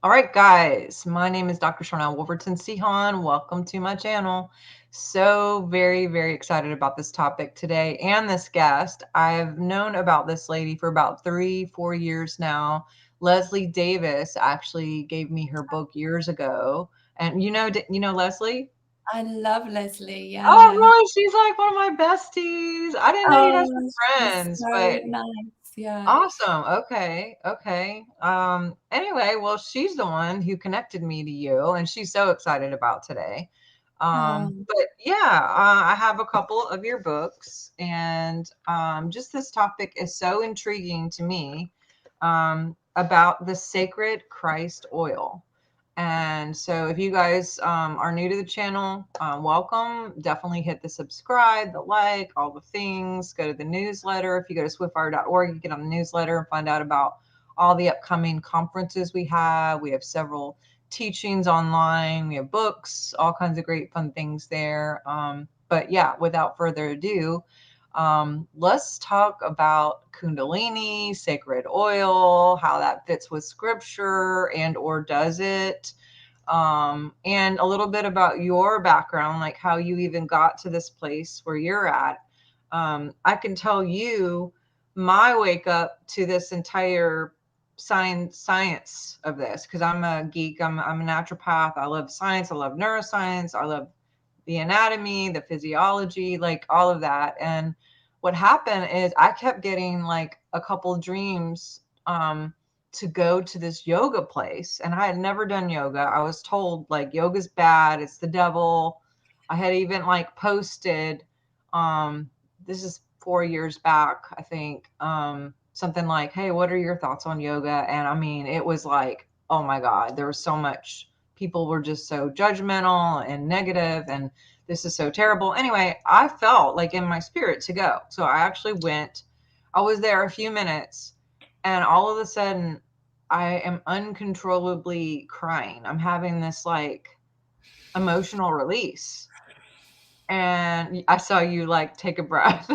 All right, guys, my name is Dr. Sharnael Wolverton Sihan. Welcome to my channel. So very, very excited about this topic today and this guest. I've known about this lady for about 3-4 years now. Leslie Davis actually gave me her book years ago. And you know Leslie? I love Leslie. Oh, Yeah. really? She's like one of my besties. I didn't know you guys Oh, were she's friends, so but nice. Yeah. awesome. Okay. Okay. Anyway, well, she's the one who connected me to you, and she's so excited about today. Um, But yeah, I have a couple of your books, and just this topic is so intriguing to me about the sacred Christ oil. And so, if you guys are new to the channel, welcome. Definitely hit the subscribe, the like, all the things. Go to the newsletter. If you go to swiftfire.org, you get on the newsletter and find out about all the upcoming conferences we have. We have several teachings online. We have books, all kinds of great fun things there. But yeah, without further ado, let's talk about Kundalini, sacred oil, how that fits with scripture and or does it. And a little bit about your background, like how you even got to this place where you're at. I can tell you my wake up to this entire science of this because I'm a geek. I'm a naturopath. I love science. I love neuroscience. I love the anatomy, the physiology, like all of that. And what happened is I kept getting like a couple dreams to go to this yoga place. And I had never done yoga. I was told like yoga's bad, it's the devil. I had even like posted, this is 4 years back, I think, something like, hey, what are your thoughts on yoga? And I mean, it was like, oh my God, there was so much, people were just so judgmental and negative, and this is so terrible. Anyway, I felt like in my spirit to go. So I actually went. I was there a few minutes, and all of a sudden, I am uncontrollably crying. I'm having this like emotional release. And I saw you like take a breath.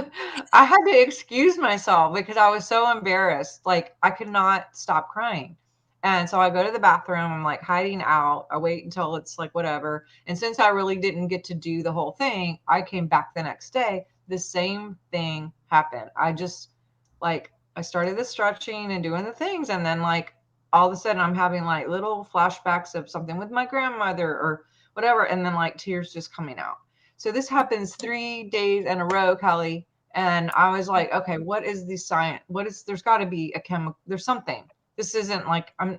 I had to excuse myself because I was so embarrassed. Like I could not stop crying. And so I go to the bathroom. I'm like hiding out. I wait until it's like whatever. And since I really didn't get to do the whole thing, I came back the next day. The same thing happened. I just like, I started the stretching and doing the things. And then, like, all of a sudden, I'm having like little flashbacks of something with my grandmother or whatever. And then, like, tears just coming out. So this happens 3 days in a row, Kelly. And I was like, okay, what is the science? What is, there's got to be a chemical, there's something. This isn't like, I'm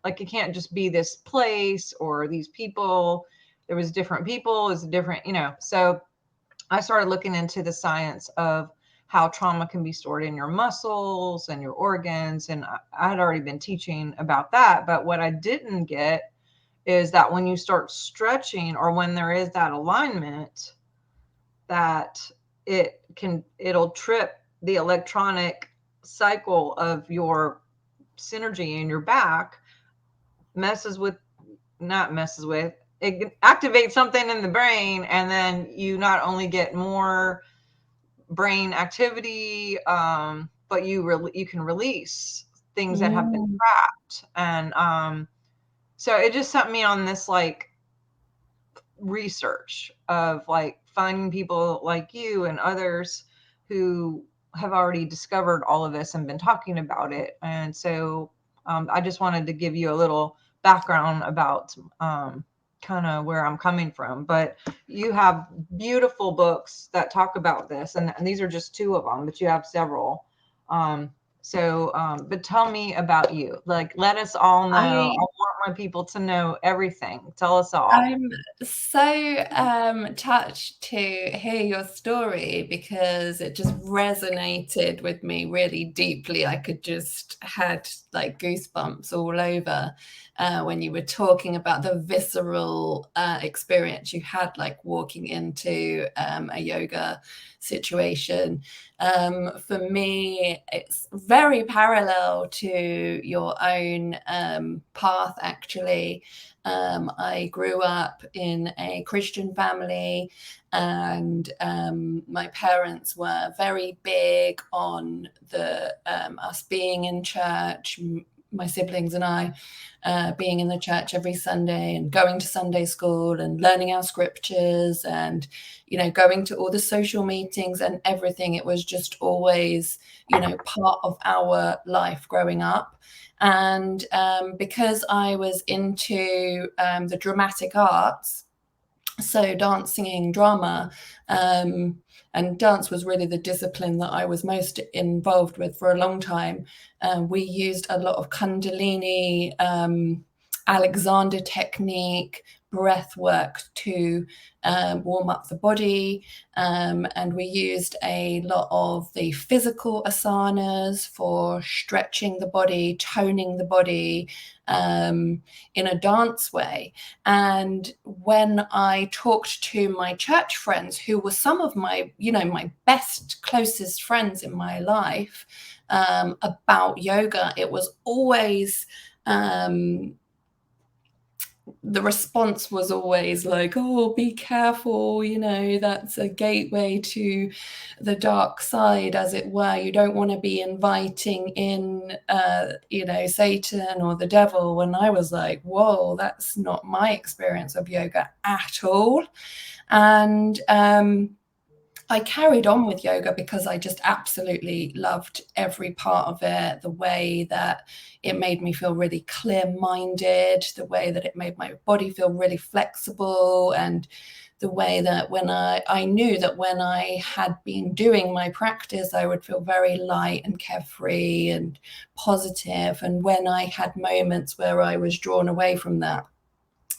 like, it can't just be this place or these people. There was different people, it's different, you know. So I started looking into the science of how trauma can be stored in your muscles and your organs. And I had already been teaching about that. But what I didn't get is that when you start stretching or when there is that alignment, that it'll trip the electronic cycle of your synergy in your back, messes with, not messes with, it activates something in the brain, and then you not only get more brain activity, but you can release things that have been mm, trapped. And so it just sent me on this like research of like finding people like you and others who have already discovered all of this and been talking about it. And so I just wanted to give you a little background about kind of where I'm coming from. But you have beautiful books that talk about this, and these are just two of them, but you have several. But tell me about you. Like, let us all know. I I want my people to know everything. Tell us all. I'm so touched to hear your story because it just resonated with me really deeply. I could just had like goosebumps all over when you were talking about the visceral experience you had, like walking into a yoga situation. For me, it's very parallel to your own path, actually. I grew up in a Christian family, and my parents were very big on the us being in church, my siblings and I, being in the church every Sunday and going to Sunday school and learning our scriptures and, you know, going to all the social meetings and everything. It was just always, you know, part of our life growing up. And because I was into the dramatic arts, so dance, singing, drama, and dance was really the discipline that I was most involved with for a long time. We used a lot of Kundalini, Alexander technique, breath work to warm up the body. And we used a lot of the physical asanas for stretching the body, toning the body in a dance way. And when I talked to my church friends, who were some of my, you know, my best, closest friends in my life, about yoga, it was always the response was always like, oh, be careful, you know, that's a gateway to the dark side, as it were. You don't want to be inviting in, you know, Satan or the devil. And I was like, whoa, that's not my experience of yoga at all. And I carried on with yoga because I just absolutely loved every part of it, the way that it made me feel really clear-minded, the way that it made my body feel really flexible, and the way that when I knew that when I had been doing my practice, I would feel very light and carefree and positive. And when I had moments where I was drawn away from that,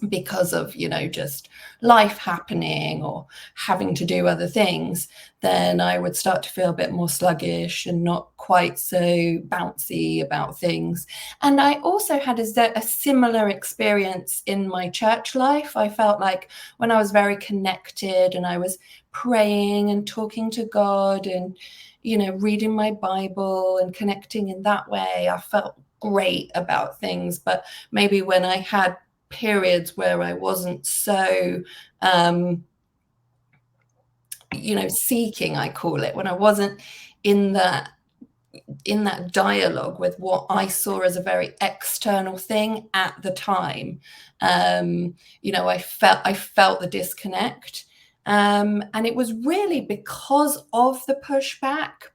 because of, you know, just life happening or having to do other things, then I would start to feel a bit more sluggish and not quite so bouncy about things. And I also had a similar experience in my church life. I felt like when I was very connected and I was praying and talking to God and, you know, reading my Bible and connecting in that way, I felt great about things. But maybe when I had periods where I wasn't so, you know, seeking, I call it, when I wasn't in that dialogue with what I saw as a very external thing at the time, you know, I felt the disconnect. And it was really because of the pushback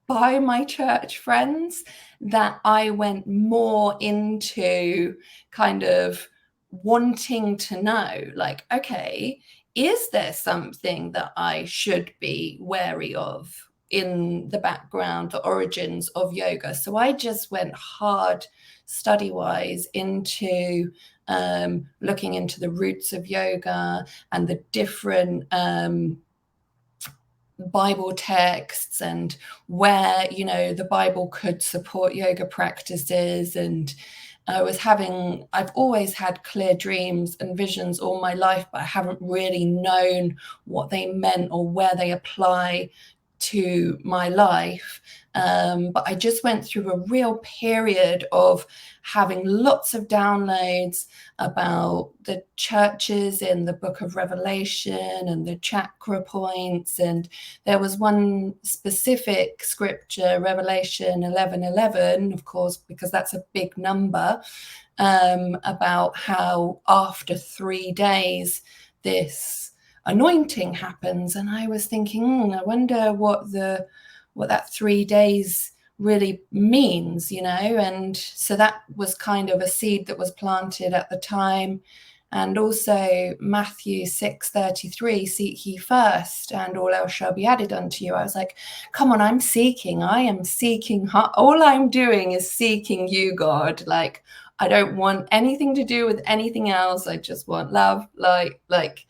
by my church friends that I went more into kind of wanting to know, like, okay, is there something that I should be wary of in the background, the origins of yoga? So I just went hard study-wise into looking into the roots of yoga and the different Bible texts and where, you know, the Bible could support yoga practices. And I've always had clear dreams and visions all my life, but I haven't really known what they meant or where they apply to my life. But I just went through a real period of having lots of downloads about the churches in the book of Revelation and the chakra points. And there was one specific scripture, Revelation 11:11, of course, because that's a big number, about how after 3 days this anointing happens. And I was thinking, I wonder what that 3 days really means, you know. And so that was kind of a seed that was planted at the time. And also Matthew 6:33, seek ye first and all else shall be added unto you. I was like, come on, I am seeking. All I'm doing is seeking you, God. Like, I don't want anything to do with anything else. I just want love, like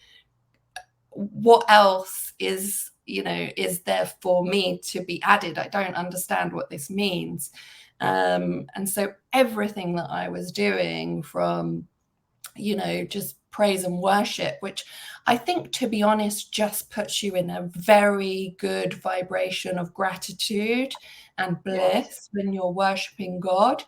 what else is, you know, is there for me to be added? I don't understand what this means. And so everything that I was doing, from, you know, just praise and worship, which I think, to be honest, just puts you in a very good vibration of gratitude and bliss when you're worshiping God.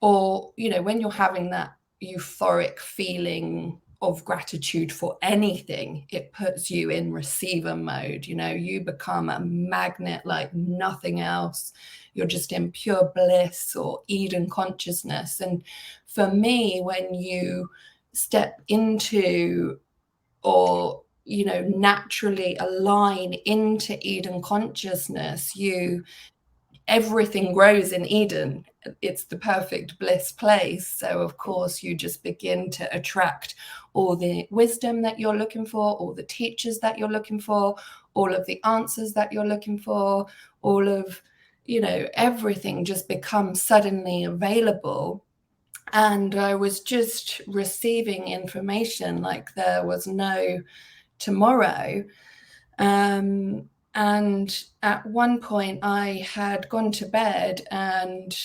Or, you know, when you're having that euphoric feeling of gratitude for anything, it puts you in receiver mode. You know, you become a magnet like nothing else. you're just in pure bliss or Eden consciousness. And for me, when you step into, or naturally align into Eden consciousness, everything grows in Eden. It's the perfect bliss place. So of course you just begin to attract all the wisdom that you're looking for, all the teachers that you're looking for, all of the answers that you're looking for, all of everything just becomes suddenly available. And I was just receiving information like there was no tomorrow. And at one point I had gone to bed, and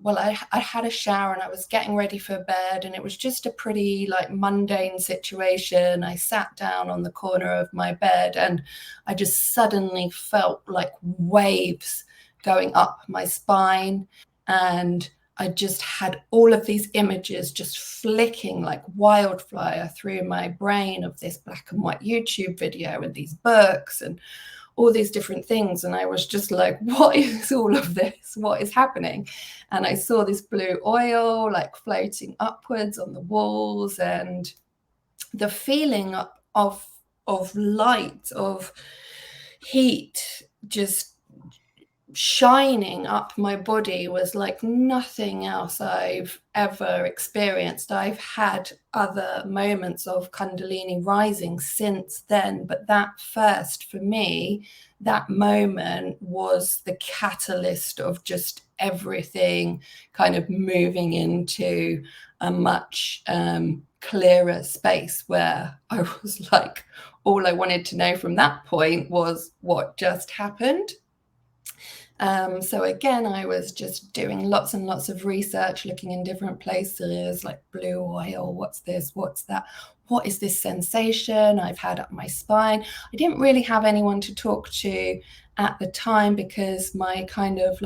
I had a shower and I was getting ready for bed, and it was just a pretty mundane situation. I sat down on the corner of my bed and I just suddenly felt like waves going up my spine, and I just had all of these images just flicking like wildfire through my brain of this black and white YouTube video and these books and all these different things. And I was just like, what is all of this? What is happening? And I saw this blue oil floating upwards on the walls, and the feeling of light, of heat just shining up my body was like nothing else I've ever experienced. I've had other moments of Kundalini rising since then, but that first, for me, that moment was the catalyst of just everything kind of moving into a much clearer space, where I was like, all I wanted to know from that point was what just happened. So again, I was just doing lots and lots of research, looking in different places, like blue oil, what's this, what's that, what is this sensation I've had up my spine? I didn't really have anyone to talk to at the time, because my kind of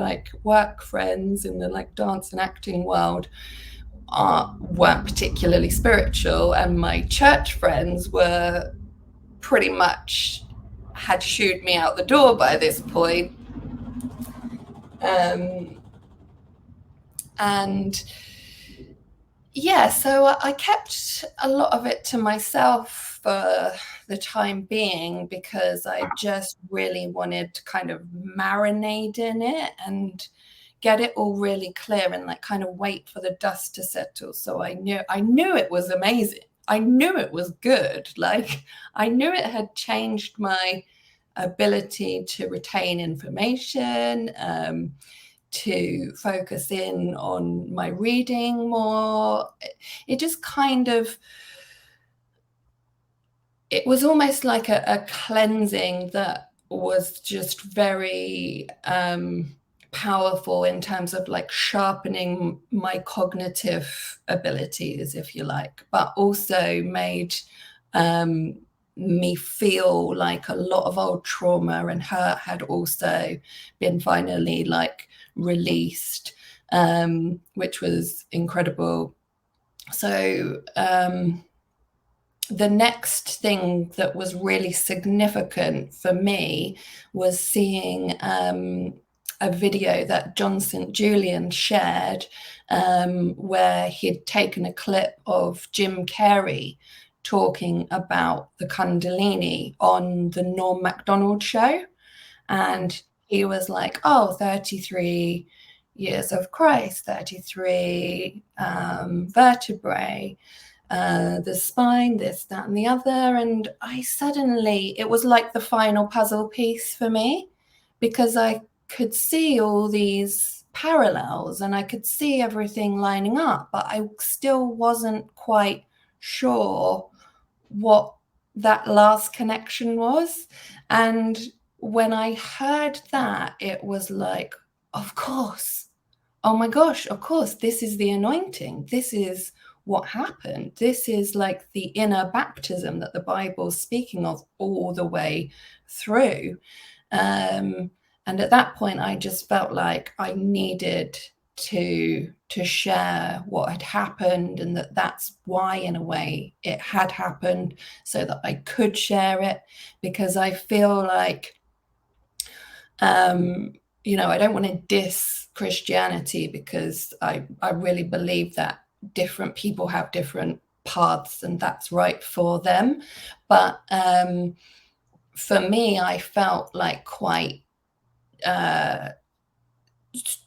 work friends in the dance and acting world weren't particularly spiritual, and my church friends were pretty much had shooed me out the door by this point. And yeah, so I kept a lot of it to myself for the time being, because I just really wanted to kind of marinate in it and get it all really clear and kind of wait for the dust to settle. So I knew it was amazing. I knew it was good. I knew it had changed my ability to retain information, to focus in on my reading more. It just kind of, it was almost like a cleansing that was just very powerful in terms of sharpening my cognitive abilities, if you like, but also made me feel like a lot of old trauma and hurt had also been finally released, which was incredible. So the next thing that was really significant for me was seeing a video that John St. Julian shared, where he'd taken a clip of Jim Carrey talking about the Kundalini on the Norm Macdonald show. And he was like, 33 years of Christ, 33 vertebrae, the spine, this, that, and the other. And it was like the final puzzle piece for me, because I could see all these parallels and I could see everything lining up, but I still wasn't quite sure what that last connection was. And when I heard that, it was like, of course, oh my gosh, of course, this is the anointing. This is what happened. This is like the inner baptism that the Bible's speaking of all the way through. And at that point, I just felt like I needed to share what had happened, and that's why, in a way, it had happened, so that I could share it, because I feel like you know, I don't want to diss Christianity, because I really believe that different people have different paths and that's right for them. But for me, I felt like quite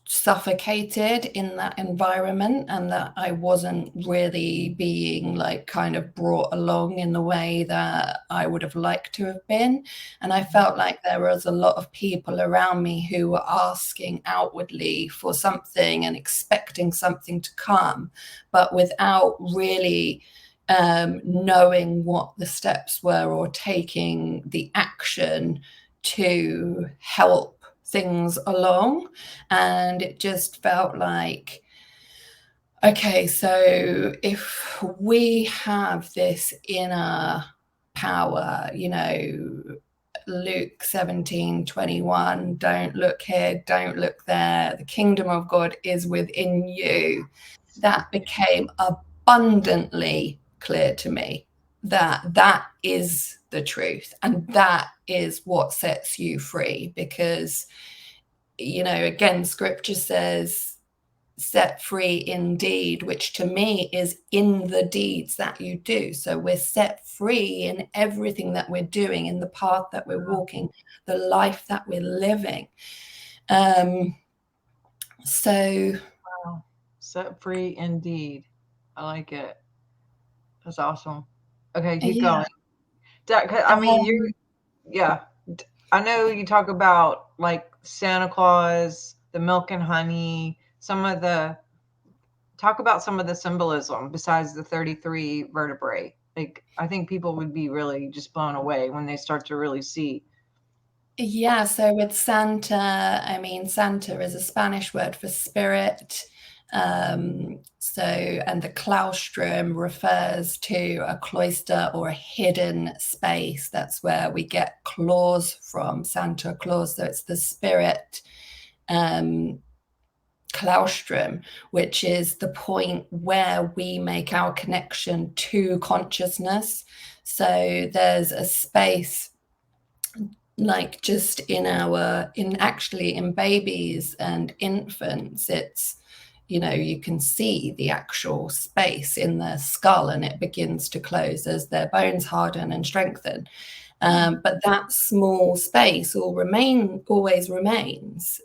suffocated in that environment, and that I wasn't really being like kind of brought along in the way that I would have liked to have been. And I felt like there was a lot of people around me who were asking outwardly for something and expecting something to come, but without really knowing what the steps were or taking the action to help things along. And it just felt like, okay, so if we have this inner power, you know, Luke 17:21, don't look here, don't look there, the kingdom of God is within you, that became abundantly clear to me, that that is the truth, and that is what sets you free. Because, you know, again, scripture says set free indeed, which to me is in the deeds that you do. So we're set free in everything that we're doing, in the path that we're walking, the life that we're living. So Wow. Set free indeed. I like it. That's awesome. Okay, keep yeah. going. I mean, yeah. I know you talk about like Santa Claus, the milk and honey, talk about some of the symbolism besides the 33 vertebrae. Like, I think people would be really just blown away when they start to really see. Yeah, so with Santa, I mean, Santa is a Spanish word for spirit. So, and the claustrum refers to a cloister or a hidden space. That's where we get Claus from, Santa Claus. So it's the spirit claustrum, which is the point where we make our connection to consciousness. So there's a space, like just in babies and infants, it's, you know, you can see the actual space in their skull, and it begins to close as their bones harden and strengthen. But that small space always remains,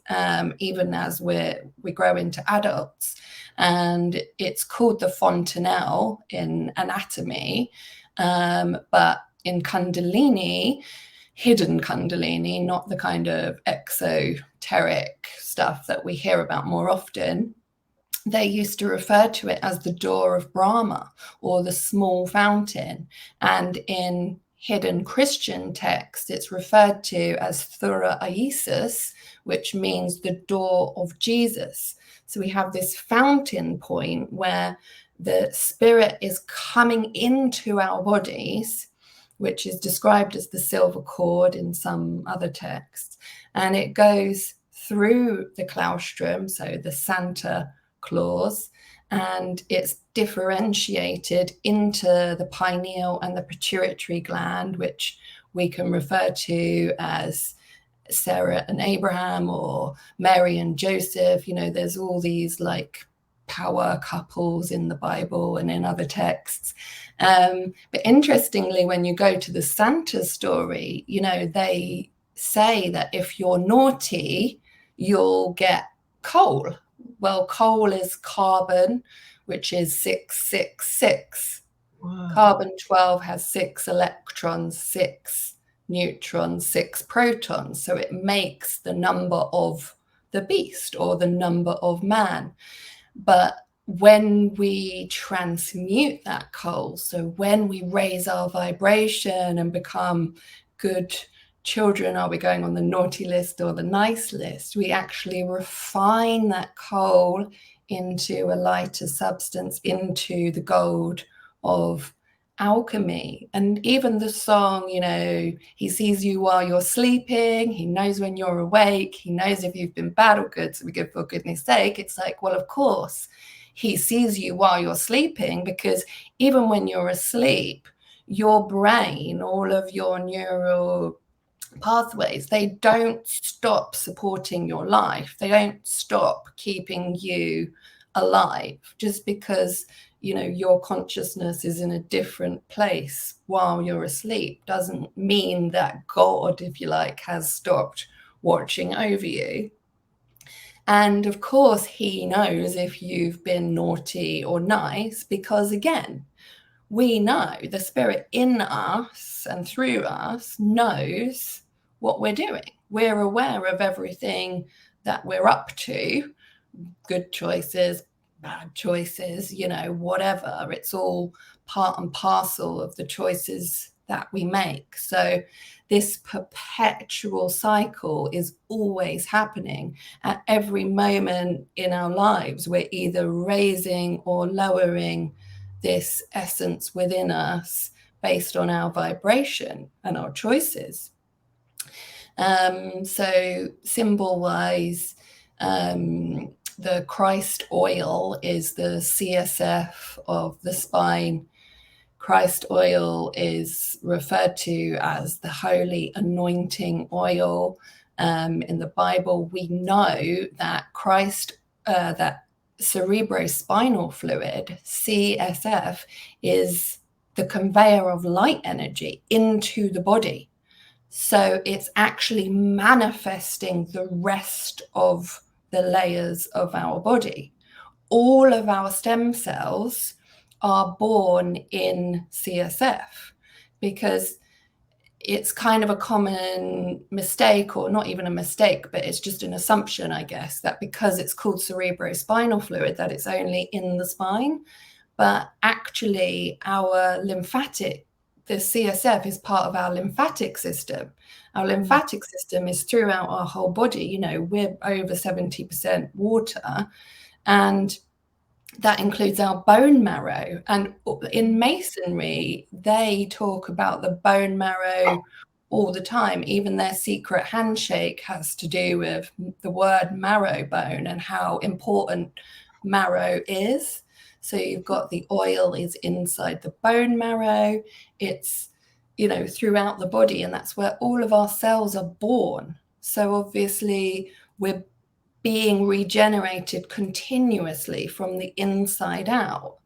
even as we grow into adults. And it's called the fontanelle in anatomy, but in Kundalini, hidden Kundalini, not the kind of exoteric stuff that we hear about more often, they used to refer to it as the door of Brahma, or the small fountain. And in hidden Christian texts, it's referred to as Thura Isis, which means the door of Jesus. So we have this fountain point where the spirit is coming into our bodies, which is described as the silver cord in some other texts. And it goes through the claustrum, so the Santa Claus, and it's differentiated into the pineal and the pituitary gland, which we can refer to as Sarah and Abraham, or Mary and Joseph. You know, there's all these like power couples in the Bible and in other texts. But interestingly, when you go to the Santa story, you know, they say that if you're naughty, you'll get coal. Well, coal is carbon, which is 666. Wow. Carbon 12 has 6 electrons, 6 neutrons, 6 protons. So it makes the number of the beast, or the number of man. But when we transmute that coal, so when we raise our vibration and become good children, are we going on the naughty list or the nice list? We actually refine that coal into a lighter substance, into the gold of alchemy. And even the song, you know, he sees you while you're sleeping, he knows when you're awake, he knows if you've been bad or good, so we go for goodness sake. It's like, well, of course he sees you while you're sleeping, because even when you're asleep, your brain, all of your neural pathways, they don't stop supporting your life. They don't stop keeping you alive just because, you know, your consciousness is in a different place while you're asleep doesn't mean that God, if you like, has stopped watching over you. And of course, he knows if you've been naughty or nice, because again, we know the spirit in us and through us knows what we're doing. We're aware of everything that we're up to, good choices, bad choices, you know, whatever. It's all part and parcel of the choices that we make. So this perpetual cycle is always happening at every moment in our lives. We're either raising or lowering this essence within us based on our vibration and our choices. So symbol wise, the Christ oil is the CSF of the spine. Christ oil is referred to as the holy anointing oil. In the Bible, we know that that cerebrospinal fluid, CSF, is the conveyor of light energy into the body. So it's actually manifesting the rest of the layers of our body. All of our stem cells are born in CSF because it's kind of a common mistake, or not even a mistake, but it's just an assumption, I guess, that because it's called cerebrospinal fluid, that it's only in the spine. But actually, our lymphatic, the CSF is part of our lymphatic system. Our lymphatic system is throughout our whole body. You know, we're over 70% water, and that includes our bone marrow. And in masonry, they talk about the bone marrow all the time. Even their secret handshake has to do with the word marrow bone and how important marrow is. So you've got the oil is inside the bone marrow. It's, you know, throughout the body, and that's where all of our cells are born. So obviously we're being regenerated continuously from the inside out.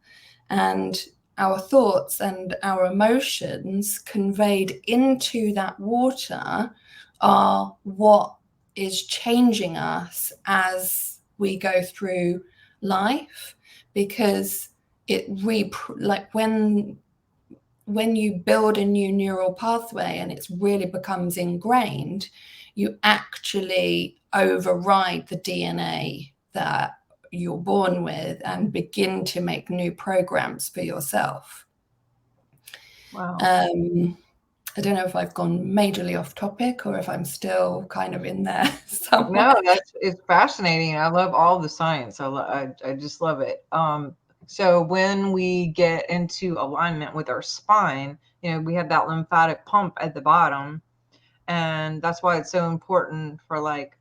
And our thoughts and our emotions conveyed into that water are what is changing us as we go through life, because it like when you build a new neural pathway and it really becomes ingrained, you actually override the DNA that you're born with and begin to make new programs for yourself. Wow. I don't know if I've gone majorly off topic or if I'm still kind of in there somewhere. No, it's fascinating. I love all the science. I just love it. So when we get into alignment with our spine, you know, we have that lymphatic pump at the bottom, and that's why it's so important for like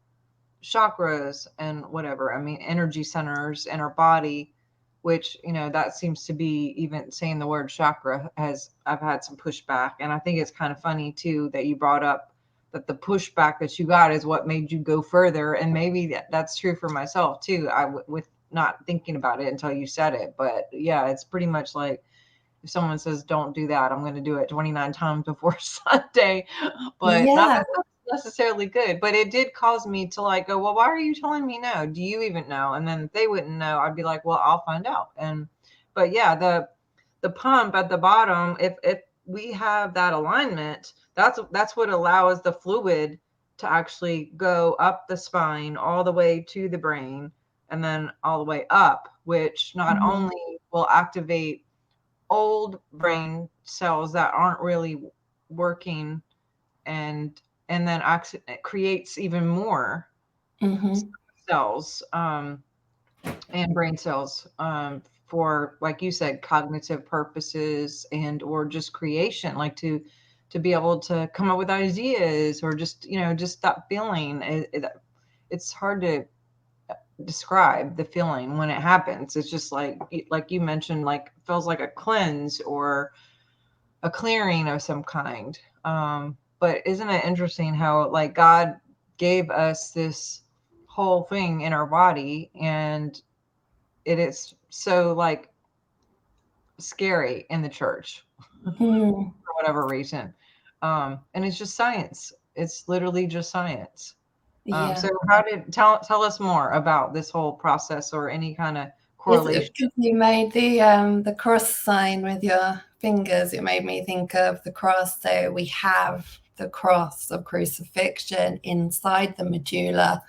chakras and whatever. I mean, energy centers in our body, which, you know, that seems to be, even saying the word chakra has, I've had some pushback. And I think it's kind of funny too that you brought up that the pushback that you got is what made you go further. And maybe that's true for myself too. With not thinking about it until you said it. But yeah, it's pretty much like if someone says, don't do that, I'm going to do it 29 times before Sunday. But not Yeah. that that's necessarily good. But it did cause me to like go, well, why are you telling me no? Do you even know? And then if they wouldn't know, I'd be like, well, I'll find out. But yeah, the pump at the bottom, if we have that alignment, that's what allows the fluid to actually go up the spine all the way to the brain and then all the way up, which not only will activate old brain cells that aren't really working, and then it creates even more cells and brain cells for, like you said, cognitive purposes and or just creation, like to be able to come up with ideas, or just, you know, just that feeling. It's hard to describe the feeling when it happens. It's just like you mentioned, like feels like a cleanse or a clearing of some kind. But isn't it interesting how like God gave us this whole thing in our body, and it is so like scary in the church for whatever reason. And it's just science. It's literally just science. Yeah. So how did tell us more about this whole process or any kind of correlation? Because you made the cross sign with your fingers, it made me think of the cross. So we have the cross of crucifixion inside the medulla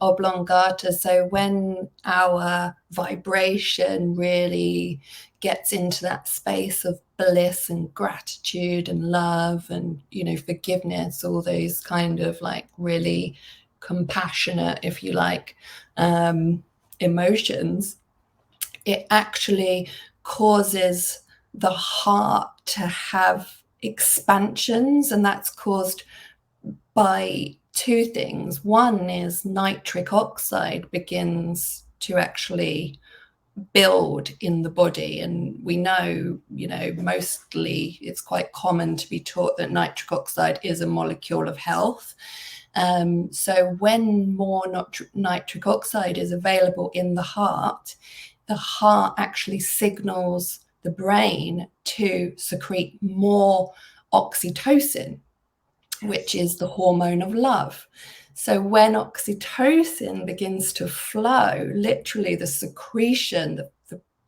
oblongata. So when our vibration really gets into that space of bliss and gratitude and love and, you know, forgiveness, all those kind of like really compassionate, if you like, emotions, it actually causes the heart to have expansions, and that's caused by two things. One is nitric oxide begins to actually build in the body, and we know, you know, mostly it's quite common to be taught that nitric oxide is a molecule of health. So when more nitric oxide is available in the heart actually signals the brain to secrete more oxytocin, which is the hormone of love. So when oxytocin begins to flow, literally the secretion,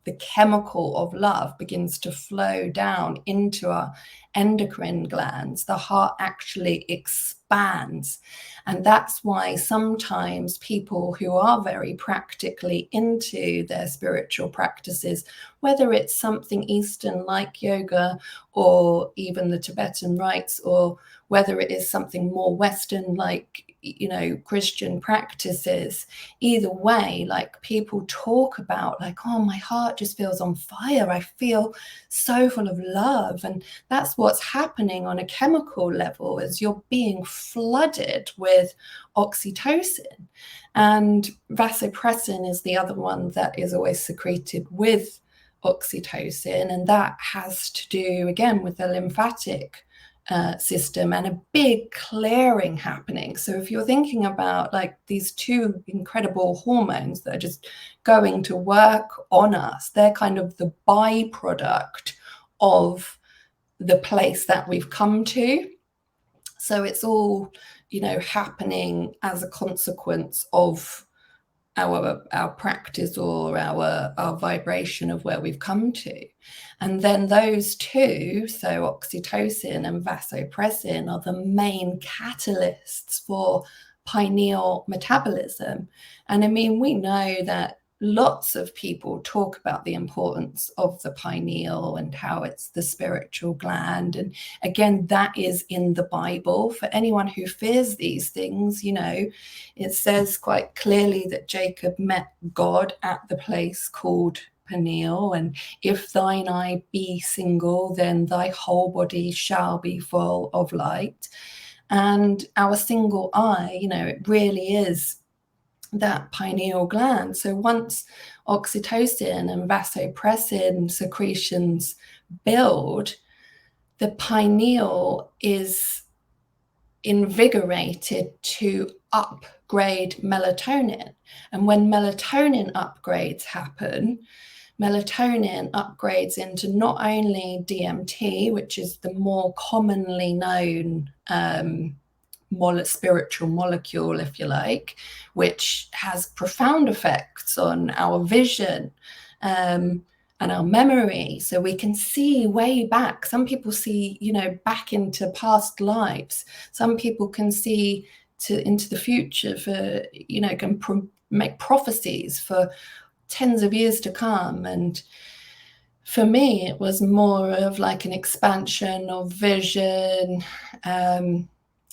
the chemical of love begins to flow down into our endocrine glands, the heart actually expands. And that's why sometimes people who are very practically into their spiritual practices, whether it's something Eastern like yoga or even the Tibetan rites, or whether it is something more Western like, you know, Christian practices, either way, like people talk about like, oh, my heart just feels on fire. I feel so full of love. And that's what's happening on a chemical level, is you're being flooded with oxytocin. And vasopressin is the other one that is always secreted with oxytocin. And that has to do, again, with the lymphatic system and a big clearing happening. So if you're thinking about like these two incredible hormones that are just going to work on us, they're kind of the byproduct of the place that we've come to. So it's all, you know, happening as a consequence of our practice or our vibration of where we've come to. And then those two, so oxytocin and vasopressin, are the main catalysts for pineal metabolism. And I mean, we know that lots of people talk about the importance of the pineal and how it's the spiritual gland. And again, that is in the Bible. For anyone who fears these things, you know, it says quite clearly that Jacob met God at the place called Pineal, and if thine eye be single, then thy whole body shall be full of light. And our single eye, you know, it really is that pineal gland. So once oxytocin and vasopressin secretions build, the pineal is invigorated to upgrade melatonin. And when melatonin upgrades happen, melatonin upgrades into not only DMT, which is the more commonly known spiritual molecule, if you like, which has profound effects on our vision and our memory. So we can see way back. Some people see, you know, back into past lives. Some people can see into the future for, you know, can make prophecies for tens of years to come. And for me, it was more of like an expansion of vision.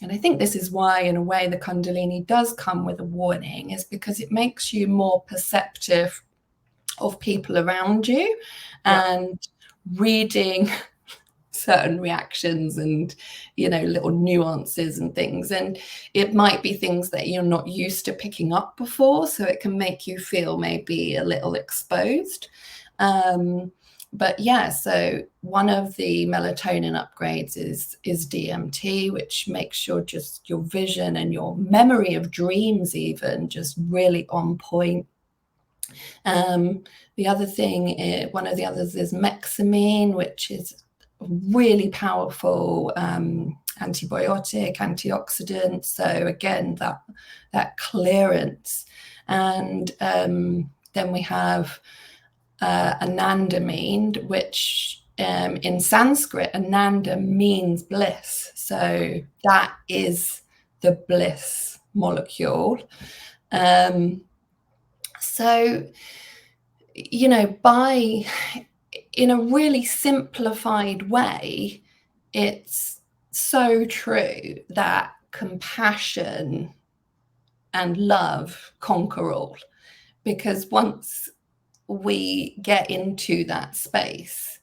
And I think this is why, in a way, the Kundalini does come with a warning, is because it makes you more perceptive of people around you and reading certain reactions and, you know, little nuances and things. And it might be things that you're not used to picking up before. So it can make you feel maybe a little exposed. But yeah, so one of the melatonin upgrades is DMT, which makes your vision and your memory of dreams even just really on point. The other thing, one of the others is mexamine, which is really powerful antibiotic, antioxidant. So again, that clearance. And then we have anandamide, which in Sanskrit, ananda means bliss. So that is the bliss molecule. So, in a really simplified way, it's so true that compassion and love conquer all. Because once we get into that space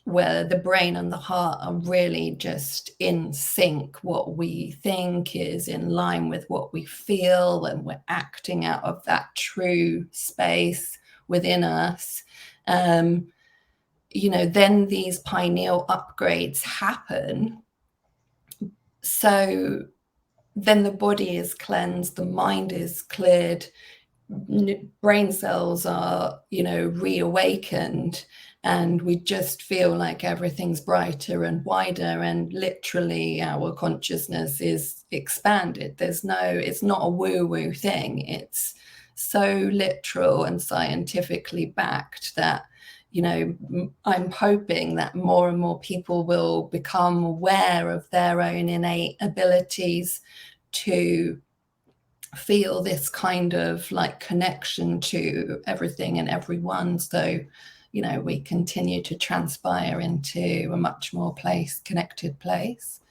where the brain and the heart are really just in sync, what we think is in line with what we feel, and we're acting out of that true space within us, then these pineal upgrades happen. So then the body is cleansed, the mind is cleared, brain cells are, reawakened, and we just feel like everything's brighter and wider, and literally our consciousness is expanded. It's not a woo-woo thing. It's so literal and scientifically backed that, I'm hoping that more and more people will become aware of their own innate abilities to feel this kind of like connection to everything and everyone. So, we continue to transpire into a much more connected place.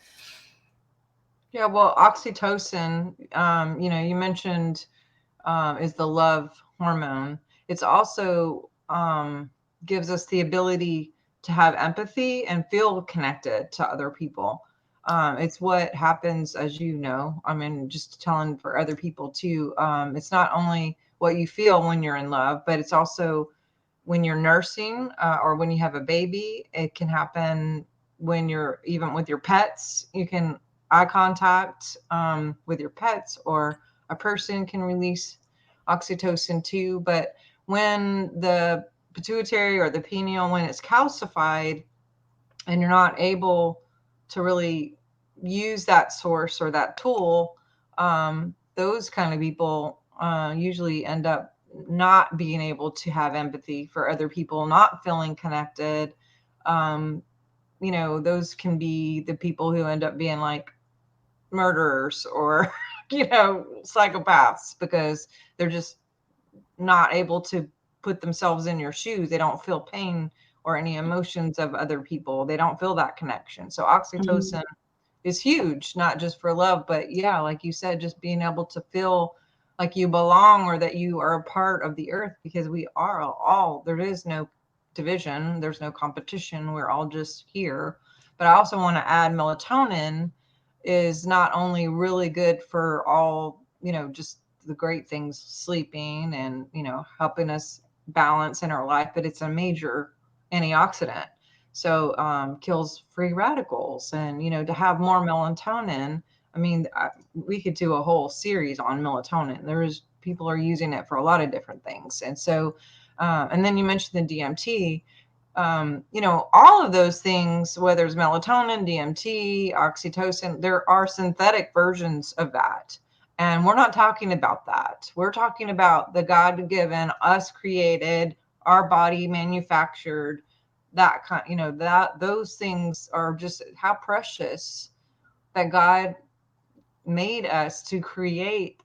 Yeah, well, oxytocin, you mentioned is the love hormone. It's also gives us the ability to have empathy and feel connected to other people. It's what happens, as just telling for other people too. It's not only what you feel when you're in love, but it's also when you're nursing or when you have a baby. It can happen when you're even with your pets. You can eye contact with your pets, or a person can release oxytocin too. But when the pituitary or the pineal, when it's calcified and you're not able to really use that source or that tool, those kind of people usually end up not being able to have empathy for other people, not feeling connected. Those can be the people who end up being like murderers or, psychopaths, because they're just not able to put themselves in your shoes. They don't feel pain or any emotions of other people. They don't feel that connection. So oxytocin is huge, not just for love, but yeah, like you said, just being able to feel like you belong, or that you are a part of the earth, because we are all, there is no division, there's no competition, we're all just here. But I also want to add melatonin is not only really good for all, just the great things, sleeping and, helping us balance in our life, but it's a major antioxidant. So kills free radicals. And, to have more melatonin, we could do a whole series on melatonin. People are using it for a lot of different things. And so, and then you mentioned the DMT. All of those things, whether it's melatonin, DMT, oxytocin, there are synthetic versions of that. And we're not talking about that. We're talking about the God-given, us created, our body manufactured, that kind, those things are just how precious that God made us to create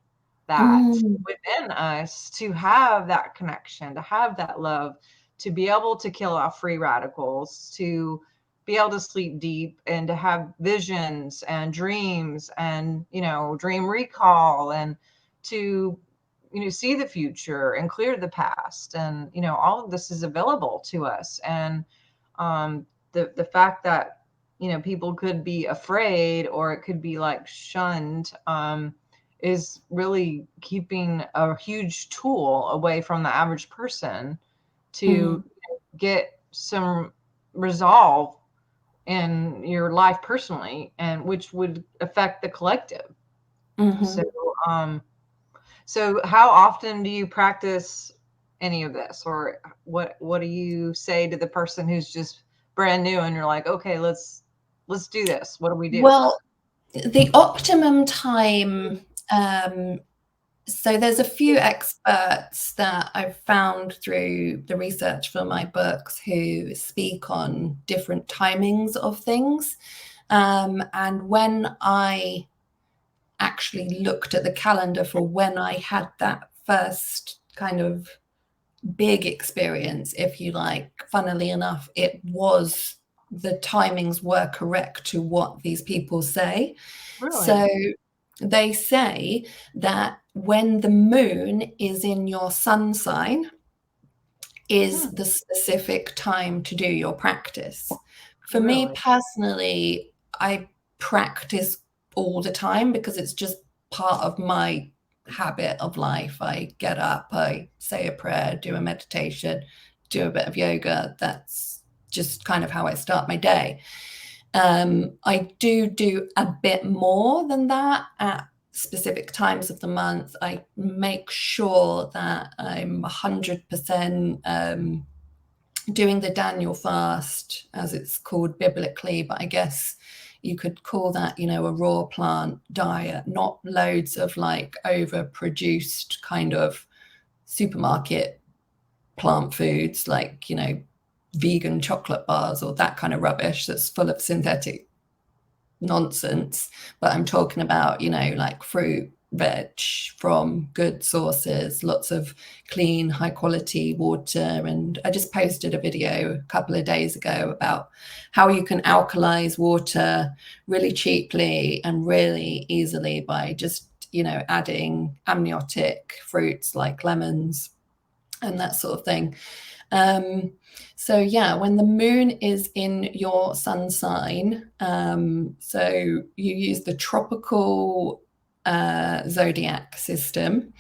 that within us, to have that connection, to have that love, to be able to kill off free radicals, to be able to sleep deep, and to have visions and dreams and, dream recall, and to, see the future and clear the past. And, all of this is available to us. And the fact that, people could be afraid, or it could be like shunned, is really keeping a huge tool away from the average person to get some resolve in your life personally, and which would affect the collective. So how often do you practice any of this, or what do you say to the person who's just brand new and you're like, okay, let's do this? What do we do? Well, the optimum time, so there's a few experts that I've found through the research for my books who speak on different timings of things. And when I actually looked at the calendar for when I had that first kind of big experience, if you like, funnily enough, the timings were correct to what these people say. Really? So they say that when the moon is in your sun sign is the specific time to do your practice. For me personally, I practice all the time because it's just part of my habit of life. I get up, I say a prayer, do a meditation, do a bit of yoga. That's just kind of how I start my day. I do a bit more than that at specific times of the month. I make sure that I'm 100% doing the Daniel fast, as it's called biblically, but I guess you could call that, a raw plant diet, not loads of like overproduced kind of supermarket plant foods like, vegan chocolate bars or that kind of rubbish that's full of synthetic nonsense. But I'm talking about, like fruit, veg from good sources, lots of clean, high quality water. And I just posted a video a couple of days ago about how you can alkalize water really cheaply and really easily by just, adding amniotic fruits like lemons and that sort of thing. So yeah, when the moon is in your sun sign, so you use the tropical zodiac system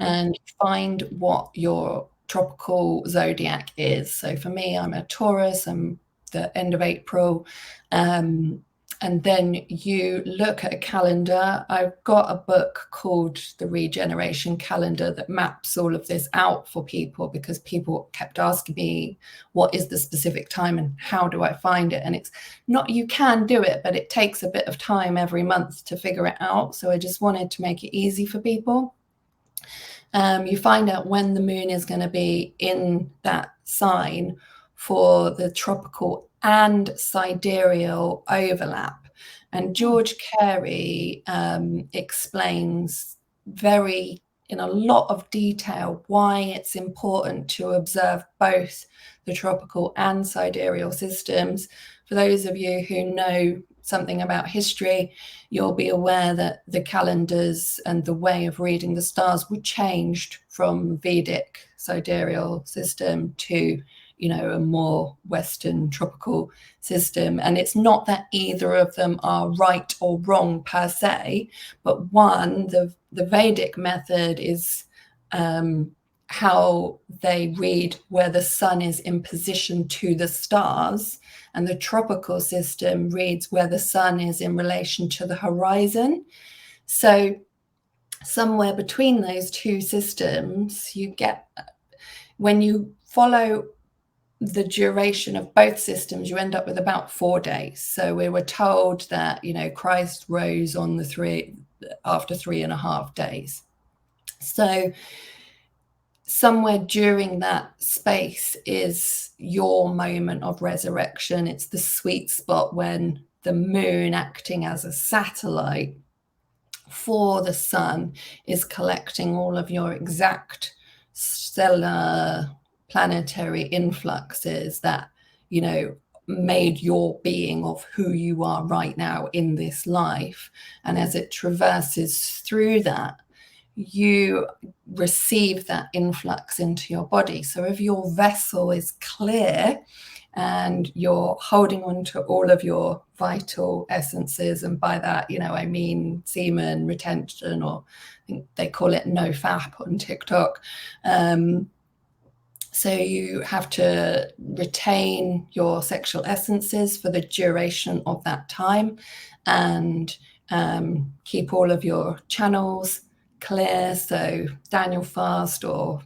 and find what your tropical zodiac is. So for me, I'm a Taurus, I'm the end of April. And then you look at a calendar. I've got a book called The Regeneration Calendar that maps all of this out for people because people kept asking me, what is the specific time and how do I find it? And it's not, you can do it, but it takes a bit of time every month to figure it out. So I just wanted to make it easy for people. You find out when the moon is going to be in that sign for the tropical and sidereal overlap. And George Kerr explains in a lot of detail why it's important to observe both the tropical and sidereal systems. For those of you who know something about history, you'll be aware that the calendars and the way of reading the stars were changed from Vedic sidereal system to a more Western tropical system. And it's not that either of them are right or wrong per se, but one, the Vedic method is how they read where the sun is in position to the stars, and the tropical system reads where the sun is in relation to the horizon. So somewhere between those two systems, you get, when you follow the duration of both systems, you end up with about 4 days. So we were told that, Christ rose on after 3.5 days. So somewhere during that space is your moment of resurrection. It's the sweet spot when the moon, acting as a satellite for the sun, is collecting all of your exact stellar planetary influxes that, made your being of who you are right now in this life. And as it traverses through that, you receive that influx into your body. So if your vessel is clear and you're holding on to all of your vital essences, and by that, I mean semen retention, or I think they call it no fap on TikTok. So you have to retain your sexual essences for the duration of that time, and keep all of your channels clear. So Daniel fast, or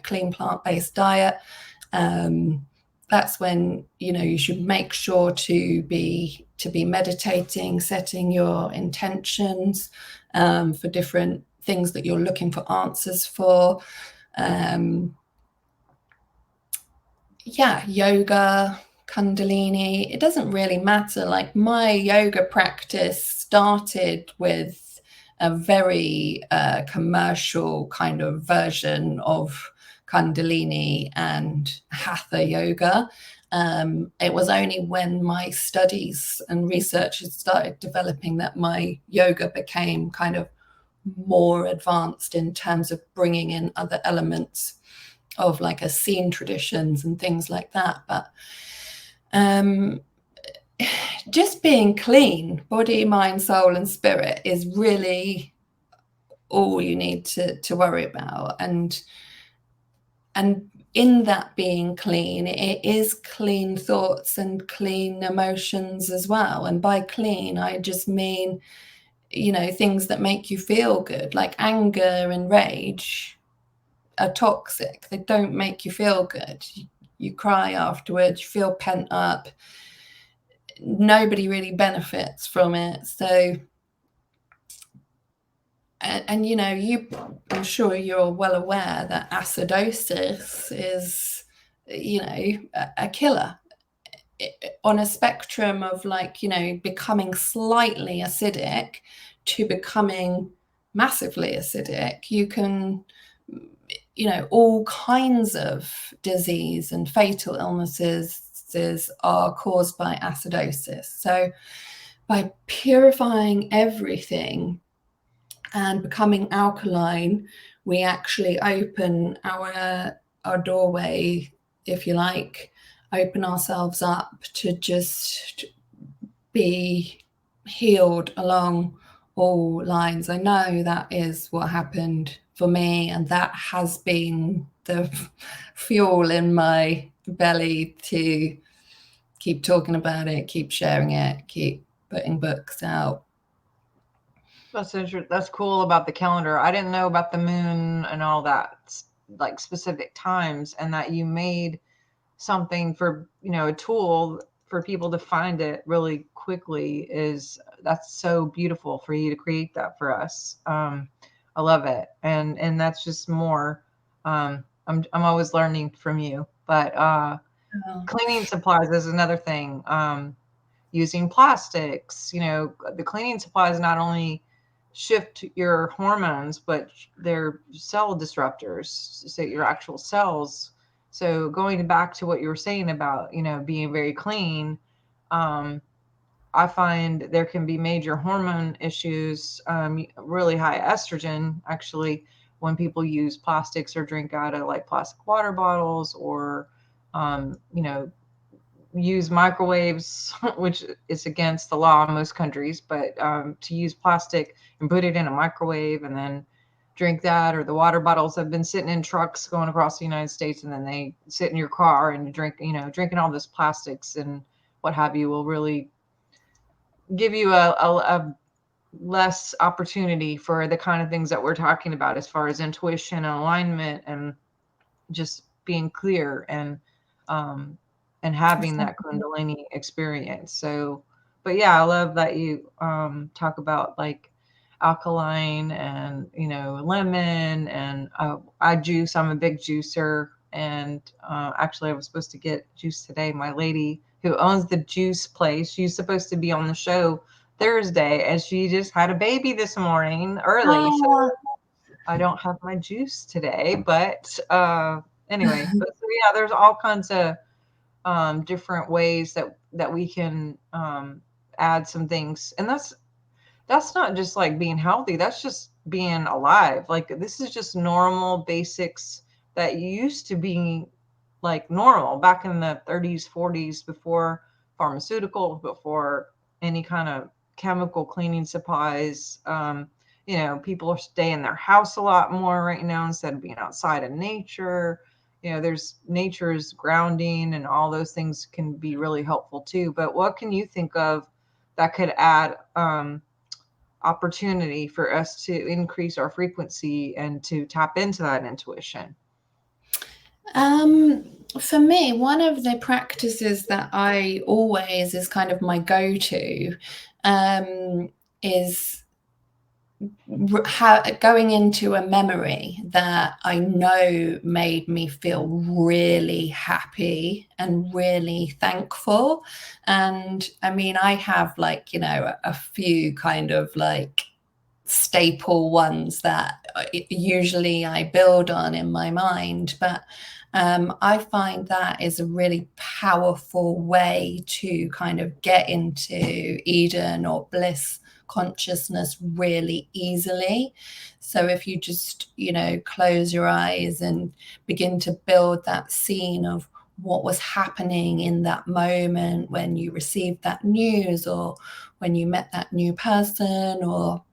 clean plant-based diet. That's when you should make sure to be meditating, setting your intentions for different things that you're looking for answers for. Yoga, Kundalini, it doesn't really matter. Like, my yoga practice started with a very commercial kind of version of Kundalini and Hatha yoga. It was only when my studies and research had started developing that my yoga became kind of more advanced in terms of bringing in other elements of like Essene traditions and things like that. But just being clean, body, mind, soul, and spirit, is really all you need to worry about. And in that being clean, it is clean thoughts and clean emotions as well. And by clean, I just mean, things that make you feel good, like anger and rage are toxic. They don't make you feel good. You cry afterwards, you feel pent up. Nobody really benefits from it. So, and I'm sure you're well aware that acidosis is, a killer. On a spectrum of becoming slightly acidic to becoming massively acidic, you can, all kinds of disease and fatal illnesses are caused by acidosis. So by purifying everything and becoming alkaline, we actually open our doorway, if you like, open ourselves up to just be healed along all lines. I know that is what happened for me, and that has been the fuel in my belly to keep talking about it, keep sharing it, keep putting books out. That's cool about the calendar. I didn't know about the moon and all that, like specific times, and that you made something for, a tool for people to find it really quickly. That's so beautiful for you to create that for us. I love it. And that's just more, I'm always learning from you, but, cleaning supplies is another thing. Using plastics, the cleaning supplies not only shift your hormones, but they're cell disruptors, so your actual cells. So going back to what you were saying about, being very clean, I find there can be major hormone issues, really high estrogen, actually, when people use plastics or drink out of like plastic water bottles, or, use microwaves, which is against the law in most countries, but to use plastic and put it in a microwave and then drink that, or the water bottles have been sitting in trucks going across the United States, and then they sit in your car and you drink, drinking all this plastics and what have you, will really give you a less opportunity for the kind of things that we're talking about, as far as intuition and alignment and just being clear and having that Kundalini experience. So, but yeah, I love that you talk about like alkaline and, lemon, and I juice. I'm a big juicer, and actually I was supposed to get juice today. My lady who owns the juice place, she's supposed to be on the show Thursday, and she just had a baby this morning early. So I don't have my juice today, but anyway, so yeah, there's all kinds of different ways that we can add some things, and that's not just like being healthy, that's just being alive. Like, this is just normal basics that used to be like normal back in the 30s, 40s, before pharmaceuticals, before any kind of chemical cleaning supplies. People stay in their house a lot more right now instead of being outside in nature. there's nature's grounding and all those things can be really helpful too. But what can you think of that could add opportunity for us to increase our frequency and to tap into that intuition? For me, one of the practices that I always is kind of my go-to is going into a memory that I know made me feel really happy and really thankful. And I mean, I have like, a few kind of like staple ones that usually I build on in my mind, but I find that is a really powerful way to kind of get into Eden or bliss consciousness really easily. So if you just, close your eyes and begin to build that scene of what was happening in that moment when you received that news, or when you met that new person, or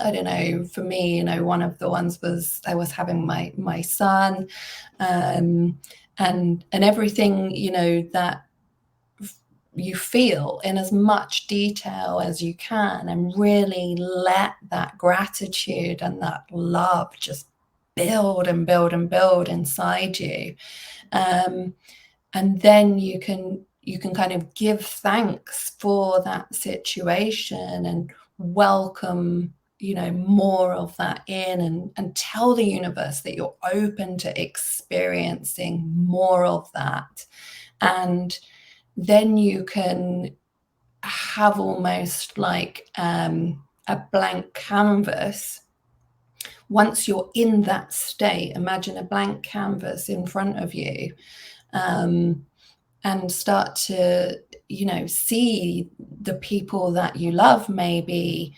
I don't know, for me, one of the ones was I was having my son, and everything, that you feel in as much detail as you can, and really let that gratitude and that love just build and build and build inside you. And then you can kind of give thanks for that situation and welcome, more of that in, and tell the universe that you're open to experiencing more of that. And then you can have almost like a blank canvas. Once you're in that state, imagine a blank canvas in front of you, and start to, see the people that you love maybe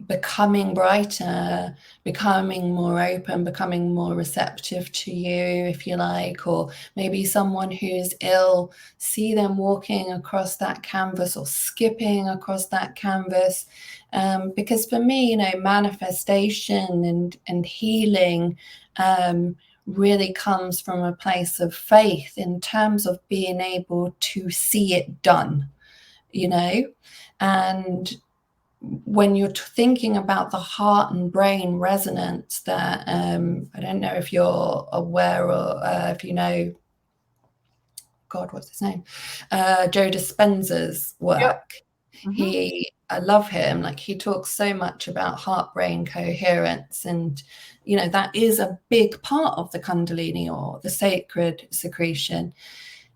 becoming brighter, becoming more open, becoming more receptive to you, if you like, or maybe someone who's ill, see them walking across that canvas or skipping across that canvas. Because for me, manifestation and healing really comes from a place of faith in terms of being able to see it done, and when you're thinking about the heart and brain resonance, that I don't know if you're aware, or if you know, God, what's his name? Joe Dispenza's work. Yep. Mm-hmm. I love him. Like, he talks so much about heart-brain coherence, and that is a big part of the Kundalini or the sacred secretion.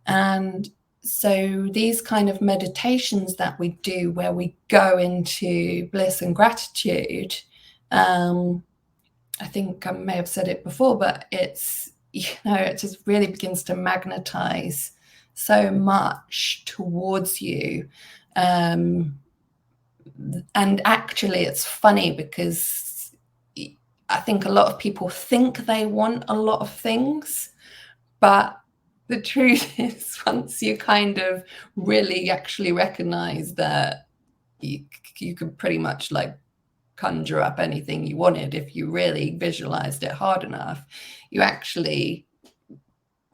And so these kind of meditations that we do, where we go into bliss and gratitude, I think I may have said it before, but it's, it just really begins to magnetize so much towards you. And actually, it's funny because I think a lot of people think they want a lot of things, but the truth is, once you kind of really actually recognize that you could pretty much like conjure up anything you wanted if you really visualized it hard enough, you actually,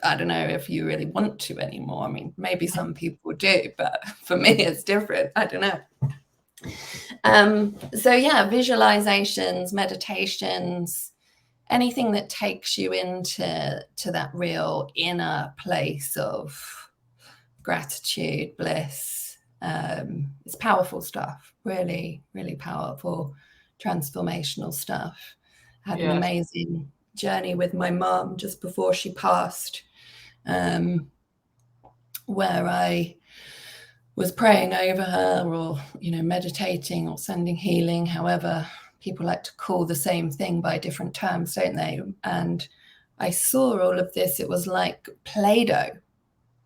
I don't know if you really want to anymore. I mean, maybe some people do, but for me, it's different. I don't know. So yeah, visualizations, meditations, anything that takes you into that real inner place of gratitude, bliss. It's powerful stuff, really, really powerful, transformational stuff. I had an amazing journey with my mom just before she passed, where I was praying over her, or meditating, or sending healing, however people like to call the same thing by different terms, don't they? And I saw all of this. It was like Play-Doh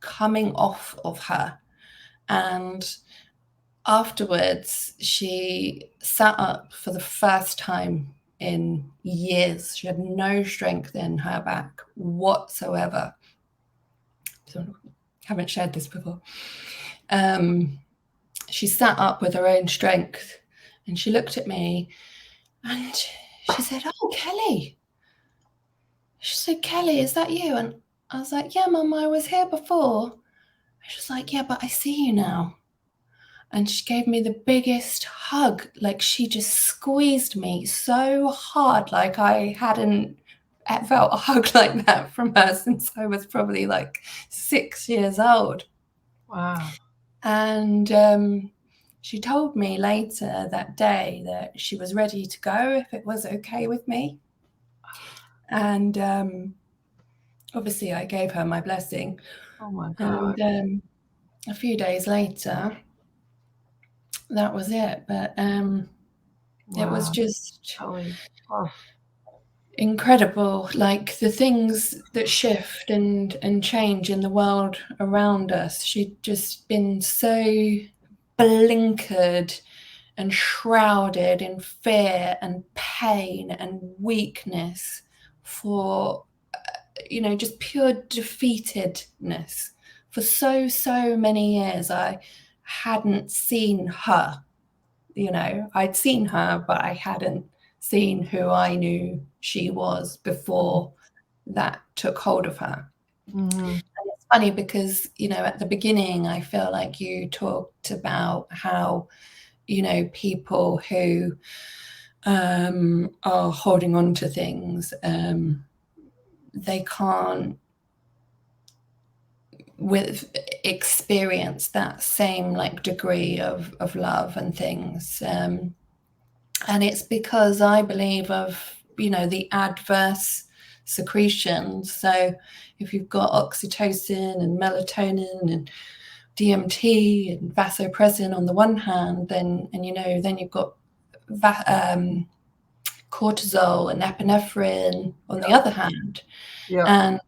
coming off of her. And afterwards, she sat up for the first time in years. She had no strength in her back whatsoever. So I haven't shared this before. She sat up with her own strength, and she looked at me and she said, "Oh, Kelly, She said, Kelly, is that you? And I was like, yeah, Mum, I was here before. She was like, yeah, but I see you now. And she gave me the biggest hug. Like, she just squeezed me so hard. Like, I hadn't felt a hug like that from her since I was probably like 6 years old. Wow. And she told me later that day that she was ready to go if it was okay with me. And obviously I gave her my blessing. Oh my God. And a few days later, that was it. But it was Wow. just Oh. incredible, like the things that shift and change in the world around us. She'd just been so blinkered and shrouded in fear and pain and weakness for, just pure defeatedness. For so many years, I hadn't seen her. I'd seen her, but I hadn't seen who I knew she was before that took hold of her. Mm-hmm. And it's funny because, at the beginning, I feel like you talked about how, people who are holding on to things, they can't experience that same like degree of love and things. And it's because I believe of, the adverse secretions. So if you've got oxytocin and melatonin and DMT and vasopressin on the one hand, then you've got cortisol and epinephrine on the other hand. Yeah. And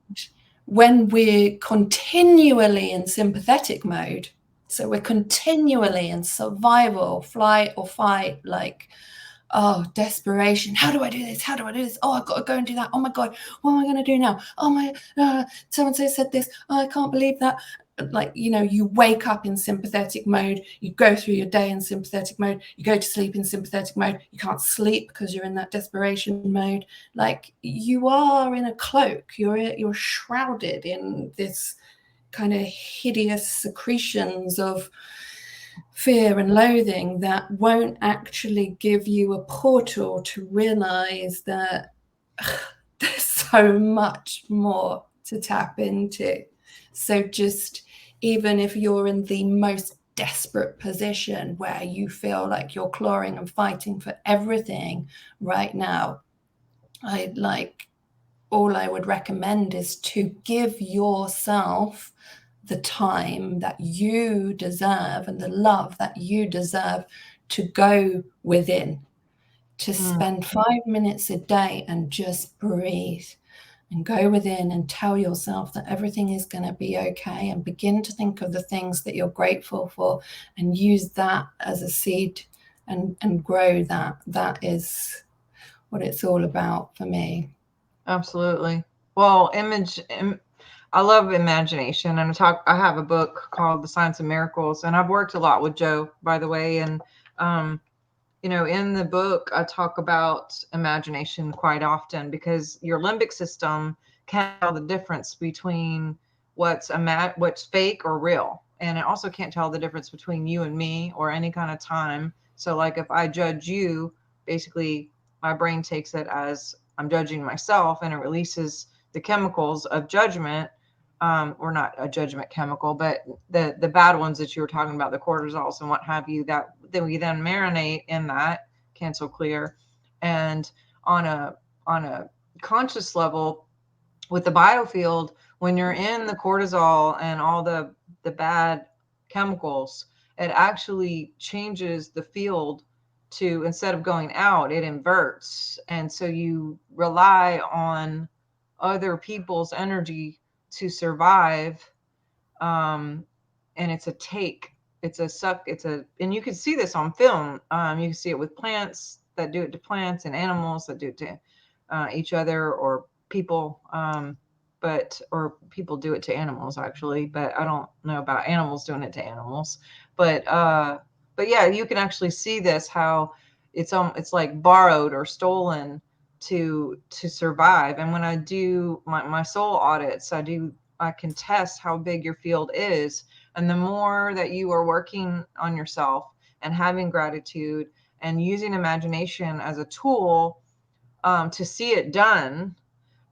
when we're continually in sympathetic mode, so we're continually in survival, flight or fight, like, oh, desperation. How do I do this? How do I do this? Oh, I've got to go and do that. Oh my God, what am I going to do now? Oh my, so-and-so said this. Oh, I can't believe that. Like, you wake up in sympathetic mode. You go through your day in sympathetic mode. You go to sleep in sympathetic mode. You can't sleep because you're in that desperation mode. Like, you are in a cloak. You're shrouded in this kind of hideous secretions of fear and loathing that won't actually give you a portal to realize that there's so much more to tap into. So just even if you're in the most desperate position where you feel like you're clawing and fighting for everything right now, all I would recommend is to give yourself the time that you deserve and the love that you deserve to go within, to spend 5 minutes a day and just breathe and go within and tell yourself that everything is going to be okay, and begin to think of the things that you're grateful for and use that as a seed and grow that. That is what it's all about for me. Absolutely. Well, I love imagination, and I have a book called The Science of Miracles, and I've worked a lot with Joe, by the way. And, in the book, I talk about imagination quite often because your limbic system can tell the difference between what's fake or real. And it also can't tell the difference between you and me or any kind of time. So like if I judge you, basically my brain takes it as I'm judging myself, and it releases the chemicals of judgment, or not a judgment chemical, but the bad ones that you were talking about, the cortisols and what have you, that we then marinate in that, cancel clear. And on a conscious level with the biofield, when you're in the cortisol and all the bad chemicals, it actually changes the field to, instead of going out, it inverts. And so you rely on other people's energy to survive. And it's a take, it's a suck, and you can see this on film. You can see it with plants that do it to plants, and animals that do it to each other, or people. Or people do it to animals actually, but I don't know about animals doing it to animals. But yeah, you can actually see this, how it's like borrowed or stolen to survive. And when I do my soul audits, I can test how big your field is. And the more that you are working on yourself and having gratitude and using imagination as a tool to see it done,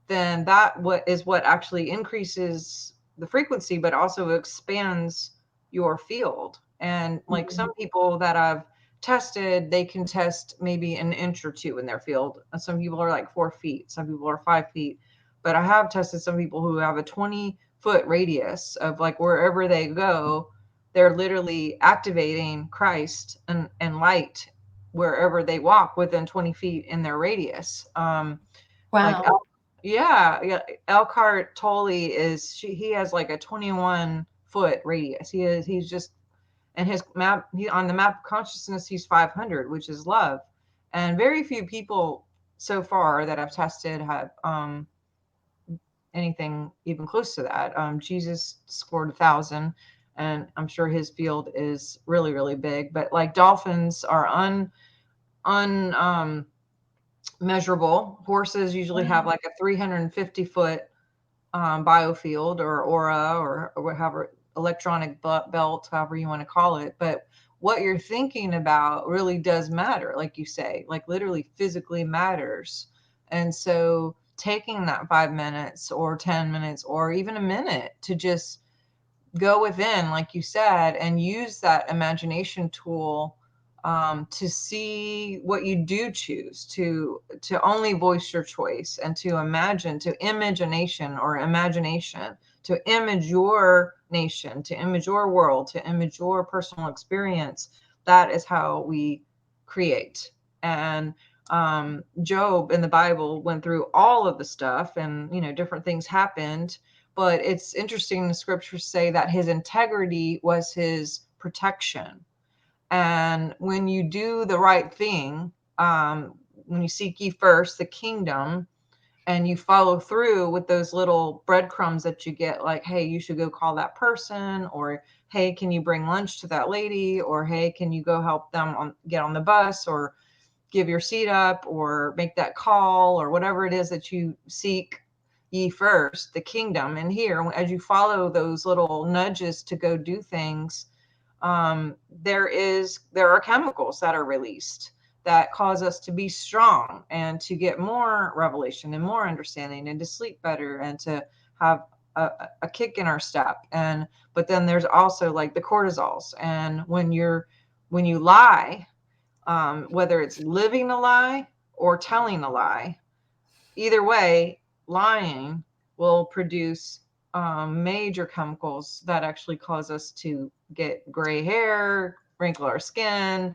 then that what actually increases the frequency, but also expands your field. And like some people that I've tested, they can test maybe an inch or two in their field. Some people are like 4 feet, some people are 5 feet. But I have tested some people who have a 20-foot radius of like wherever they go, they're literally activating Christ and light wherever they walk within 20 feet in their radius. Like Wow. yeah. Elkhart Tolle he has like a 21-foot radius. He's just, and his map, on the map of consciousness, he's 500, which is love. And very few people so far that I've tested have anything even close to that. Jesus scored 1,000, and I'm sure his field is really, really big. But like dolphins are measurable. Horses usually have like a 350-foot biofield or aura or whatever, electronic belt, however you want to call it. But what you're thinking about really does matter, like you say, like literally physically matters. And so taking that 5 minutes or 10 minutes or even a minute to just go within, like you said, and use that imagination tool to see what you do choose to only voice your choice, and to imagine, to image a nation or imagination, to image your nation, to image your world, to image your personal experience. That is how we create. And Job in the Bible went through all of the stuff, and different things happened. But it's interesting, the scriptures say that his integrity was his protection. And when you do the right thing, when you seek ye first the kingdom, and you follow through with those little breadcrumbs that you get, like, hey, you should go call that person, or hey, can you bring lunch to that lady, or hey, can you go help them get on the bus, or give your seat up, or make that call, or whatever it is that you seek ye first the kingdom. And here, as you follow those little nudges to go do things, there are chemicals that are released that cause us to be strong and to get more revelation and more understanding and to sleep better and to have a kick in our step. But then there's also like the cortisols. And when you lie, whether it's living a lie or telling a lie, either way, lying will produce major chemicals that actually cause us to get gray hair, wrinkle our skin,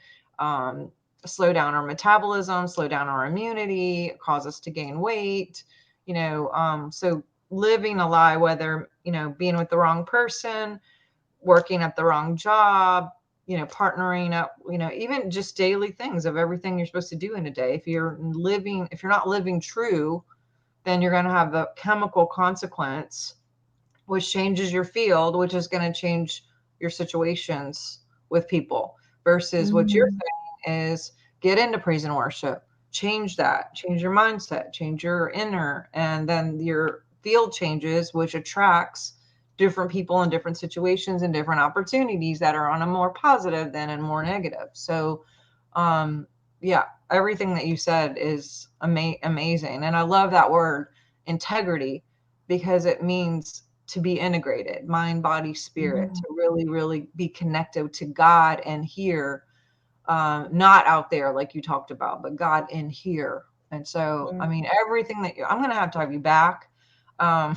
slow down our metabolism, slow down our immunity, cause us to gain weight. So living a lie, whether being with the wrong person, working at the wrong job, partnering up, even just daily things of everything you're supposed to do in a day. If you're not living true, then you're going to have the chemical consequence, which changes your field, which is going to change your situations with people. Versus what you're saying is get into praise and worship, change your mindset, change your inner, and then your field changes, which attracts different people in different situations and different opportunities that are on a more positive than and more negative. So, yeah, everything that you said is amazing. And I love that word integrity, because it means to be integrated, mind, body, spirit, to really, really be connected to God and here, not out there like you talked about, but God in here. And so, I mean, everything I'm going to have you back. I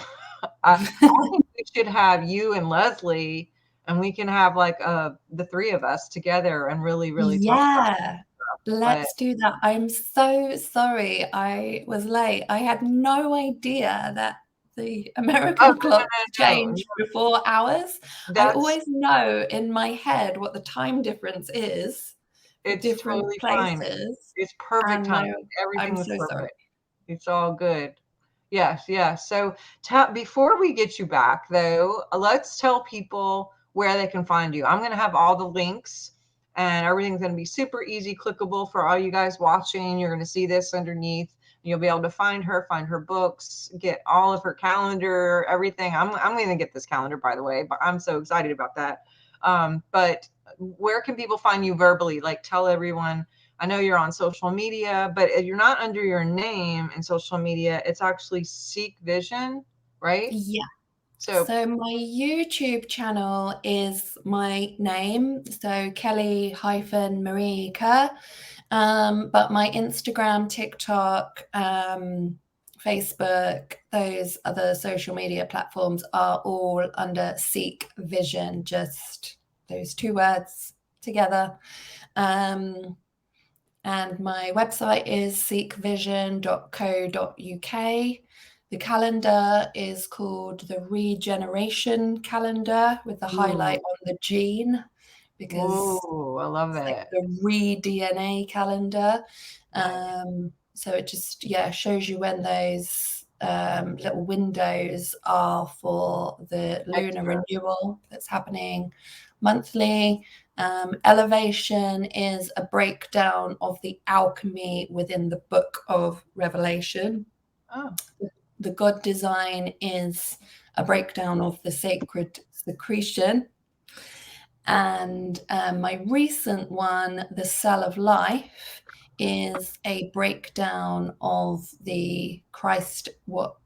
think we should have you and Leslie, and we can have like the three of us together and really, really talk about it. Let's do that. I'm so sorry I was late. I had no idea that the American clock changed before ours. I always know in my head what the time difference is. It's different totally places. Fine. It's perfect time. Everything is perfect. Sorry. It's all good. Yes. So before we get you back, though, let's tell people where they can find you. I'm going to have all the links, and everything's going to be super easy, clickable for all you guys watching. You're going to see this underneath. You'll be able to find her books, get all of her calendar, everything. I'm going to get this calendar, by the way, but I'm so excited about that. But where can people find you verbally? Like, tell everyone. I know you're on social media, but if you're not under your name in social media, it's actually Seek Vision, right? Yeah. So my YouTube channel is my name, so Kelly-Marie Kerr. But my Instagram, TikTok, Facebook, those other social media platforms are all under Seek Vision, just those two words together. And my website is seekvision.co.uk. The calendar is called the Regeneration Calendar with the highlight on the gene, because I love it's like it. the re-DNA calendar. Right. So it just, shows you when those little windows are for the lunar renewal that's happening monthly. Elevation is a breakdown of the alchemy within the book of Revelation. Oh. The God design is a breakdown of the Sacred Secretion. And my recent one, The Cell of Life, is a breakdown of the Christ, what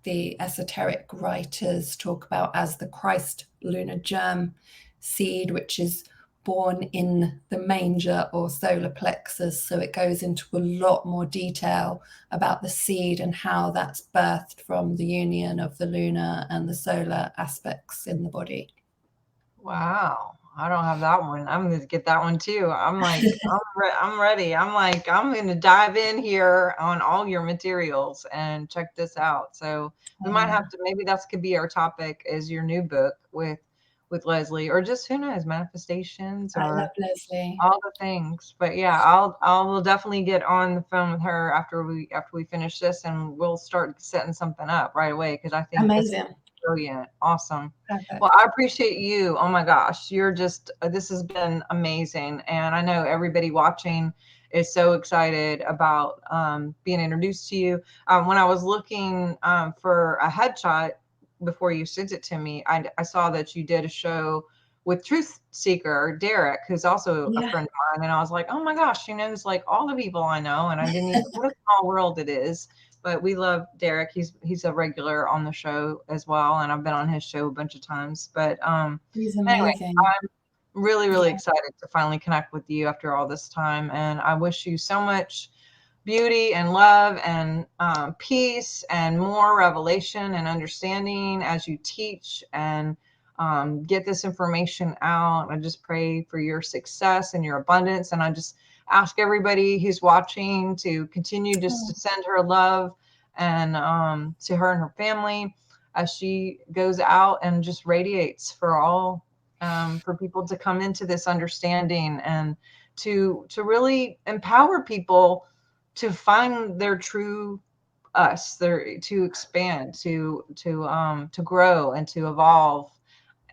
the esoteric writers talk about as the Christ lunar germ seed, which is born in the manger or solar plexus. So it goes into a lot more detail about the seed and how that's birthed from the union of the lunar and the solar aspects in the body. Wow. I don't have that one. I'm going to get that one too. I'm like, I'm ready. I'm like, I'm going to dive in here on all your materials and check this out. So we might have to, maybe that could be our topic, is your new book with Leslie, or just, who knows, manifestations, I love or Leslie. all the things. But yeah, we'll definitely get on the phone with her after we finish this, and we'll start setting something up right away, because I think this is Amazing. brilliant. Awesome. Perfect. Well, I appreciate you. Oh my gosh, you're just, this has been amazing. And I know everybody watching is so excited about being introduced to you. When I was looking for a headshot before you sent it to me, I saw that you did a show with Truth Seeker Derek, who's also a friend of mine. And I was like, oh my gosh, she knows like all the people I know. And I didn't even, what a small world it is. But we love Derek. He's a regular on the show as well, and I've been on his show a bunch of times. But He's anyway, amazing. I'm really excited to finally connect with you after all this time, and I wish you so much beauty and love and peace and more revelation and understanding as you teach and get this information out. I just pray for your success and your abundance, and I just ask everybody who's watching to continue just to send her love and to her and her family as she goes out and just radiates for all, for people to come into this understanding and to really empower people to find their true us, to expand, to grow and to evolve.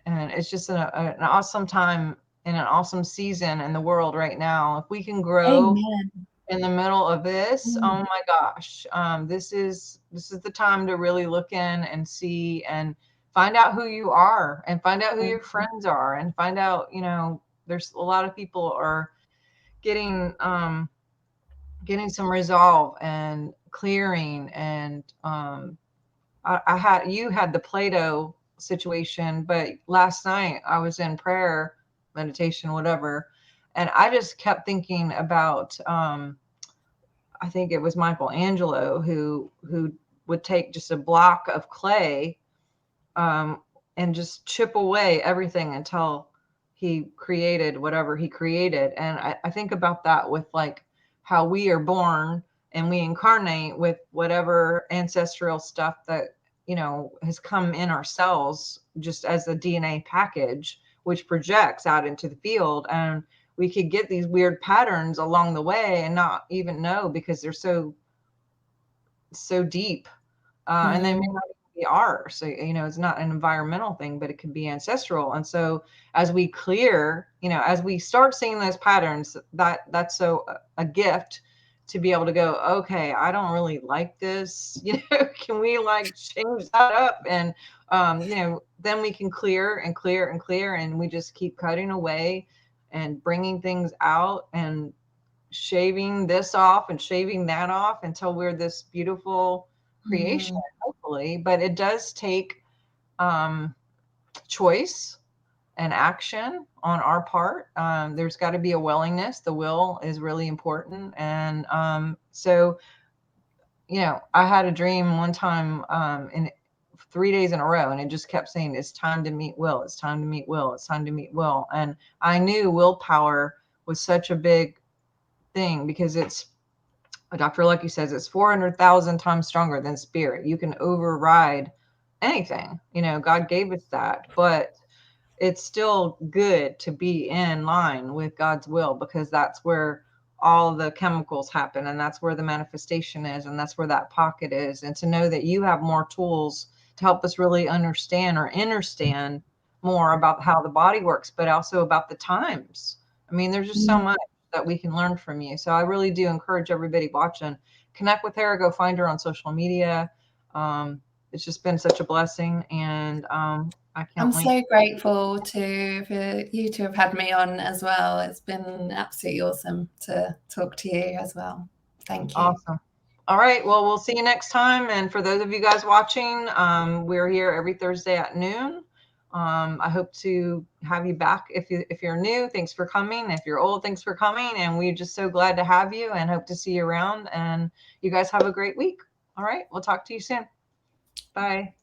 And it's just an awesome time and an awesome season in the world right now. If we can grow Amen. in the middle of this, oh my gosh, this is the time to really look in and see and find out who you are, and find out who your friends are, and find out, there's a lot of people are getting some resolve and clearing. And you had the Play-Doh situation, but last night I was in prayer, meditation, whatever, and I just kept thinking about I think it was Michelangelo who would take just a block of clay and just chip away everything until he created whatever he created. And I think about that with like how we are born and we incarnate with whatever ancestral stuff that has come in our cells, just as a DNA package, which projects out into the field. And we could get these weird patterns along the way and not even know, because they're so deep, and they may not even be ours. So it's not an environmental thing, but it could be ancestral. And so as we clear, as we start seeing those patterns, that's so a gift to be able to go, okay, I don't really like this, can we like change that up? And then we can clear and clear and clear, and we just keep cutting away and bringing things out and shaving this off and shaving that off until we're this beautiful creation, hopefully. But it does take choice and action on our part. There's got to be a willingness. The will is really important. And so, I had a dream one time in 3 days in a row, and it just kept saying, it's time to meet Will. It's time to meet Will. It's time to meet Will. And I knew willpower was such a big thing, because it's, Dr. Lucky says, it's 400,000 times stronger than spirit. You can override anything. God gave us that, but it's still good to be in line with God's will, because that's where all the chemicals happen, and that's where the manifestation is, and that's where that pocket is. And to know that you have more tools to help us really understand or understand more about how the body works, but also about the times. I mean, there's just so much that we can learn from you. So I really do encourage everybody watching, connect with her, go find her on social media. It's just been such a blessing, and I'm so grateful for you to have had me on as well. It's been absolutely awesome to talk to you as well. Thank you. Awesome. All right. Well, we'll see you next time. And for those of you guys watching, we're here every Thursday at noon. I hope to have you back. If you're new, thanks for coming. If you're old, thanks for coming. And we're just so glad to have you, and hope to see you around. And you guys have a great week. All right. We'll talk to you soon. Bye.